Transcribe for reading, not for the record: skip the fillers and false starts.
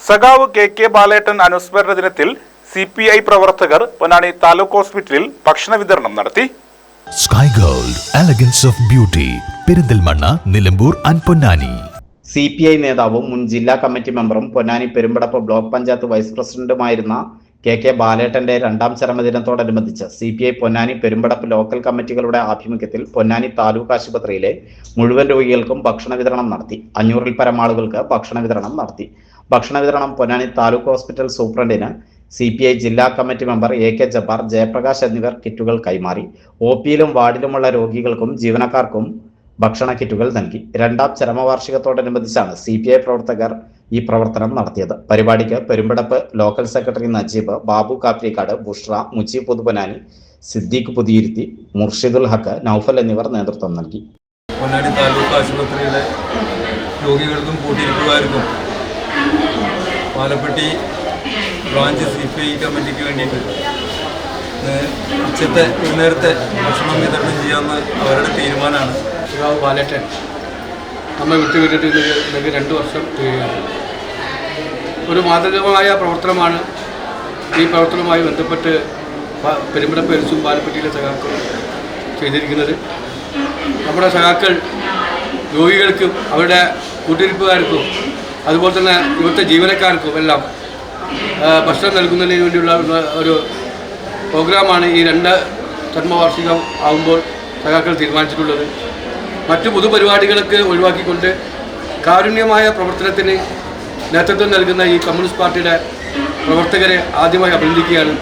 സഖാവ് കെ ബാലേട്ടൻ അനുസ്മരണ ദിനത്തിൽ CPI പ്രവർത്തകർ പൊന്നാനി താലൂക്ക് ഹോസ്പിറ്റലിൽ ഭക്ഷണ വിതരണം നടത്തി. Sky gold elegance of beauty Perinthalmanna, Nilambur and Ponnani. CPI നേതാവും മുൻ ജില്ലാ കമ്മിറ്റി മെമ്പറും പൊന്നാനി പെരുമ്പടപ്പ് ബ്ലോക്ക് പഞ്ചായത്ത് വൈസ് പ്രസിഡന്റുമായിരുന്ന കെ ബാലേട്ടന്റെ രണ്ടാം ചരമദിനത്തോടനുബന്ധിച്ച് CPI പൊന്നാനി പെരുമ്പടപ്പ് ലോക്കൽ കമ്മിറ്റികളുടെ ആഭിമുഖ്യത്തിൽ പൊന്നാനി താലൂക്ക് ആശുപത്രിയിലെ മുഴുവൻ രോഗികൾക്കും ഭക്ഷണ വിതരണം നടത്തി. 500-ൽ പരം ആളുകൾക്ക് ഭക്ഷണ വിതരണം നടത്തി. ഭക്ഷണ വിതരണം പൊന്നാനി താലൂക്ക് ഹോസ്പിറ്റൽ സൂപ്രണ്ടിന് CPI ജില്ലാ committee member AK Jabbar, Jayaprakash എന്നിവർ കിറ്റുകൾ കൈമാറി. OPയിലും വാർഡിലുമുള്ള രോഗികൾക്കും ജീവനക്കാർക്കും ഭക്ഷണ കിറ്റുകൾ നൽകി. രണ്ടാം ചരമവാർഷികത്തോടനുബന്ധിച്ചാണ് CPI പ്രവർത്തകർ ഈ പ്രവർത്തനം നടത്തിയത്. പരിപാടിക്ക് പെരുമ്പടപ്പ് ലോക്കൽ സെക്രട്ടറി നജീബ്, ബാബു കാപ്രിക്കാട്, ബുഷ്ര, മുജി പുതുപൊന്നാനി, സിദ്ദീഖ് പുതിയിരുത്തി, മുർഷിദുൽ ഹക്ക്, നൌഫൽ എന്നിവർ നേതൃത്വം നൽകി. പൊന്നാനി താലൂക്ക് ആശുപത്രിയിലെ രോഗികൾക്കും കൂട്ടിയിരിപ്പുകാർക്കും പാലപ്പെട്ടി ബ്രാഞ്ച് CPI കമ്മിറ്റിക്ക് വേണ്ടിയിട്ട് നേരത്തെ ഭക്ഷണം വിതരണം ചെയ്യാമെന്ന് അവരുടെ തീരുമാനമാണ്. സഖാവ് ബാലേട്ടൻ നമ്മെ വിട്ടുവിട്ടിട്ട് ഇതൊക്കെ 2 വർഷം തികയാണ്. ഒരു മാതൃകമായ പ്രവർത്തനമാണ് ഈ പ്രവർത്തനവുമായി ബന്ധപ്പെട്ട് പെരുമ്പടപ്പ് എൽസും പാലപ്പെട്ടിയിലെ സഖാക്കൾ ചെയ്തിരിക്കുന്നത്. നമ്മുടെ സഖാക്കൾ രോഗികൾക്കും അവരുടെ കൂട്ടിരിപ്പുകാർക്കും അതുപോലെ തന്നെ ഇവിടുത്തെ ജീവനക്കാർക്കും എല്ലാം ഭക്ഷണം നൽകുന്നതിന് വേണ്ടിയുള്ള ഒരു പ്രോഗ്രാമാണ് ഈ 2 ചരമവാർഷികം ആകുമ്പോൾ സഖാക്കൾ തീരുമാനിച്ചിട്ടുള്ളത്. മറ്റു പൊതുപരിപാടികളൊക്കെ ഒഴിവാക്കിക്കൊണ്ട് കാരുണ്യമായ പ്രവർത്തനത്തിന് നേതൃത്വം നൽകുന്ന ഈ കമ്മ്യൂണിസ്റ്റ് പാർട്ടിയുടെ പ്രവർത്തകരെ ആദ്യമായി അഭിനന്ദിക്കുകയാണ്.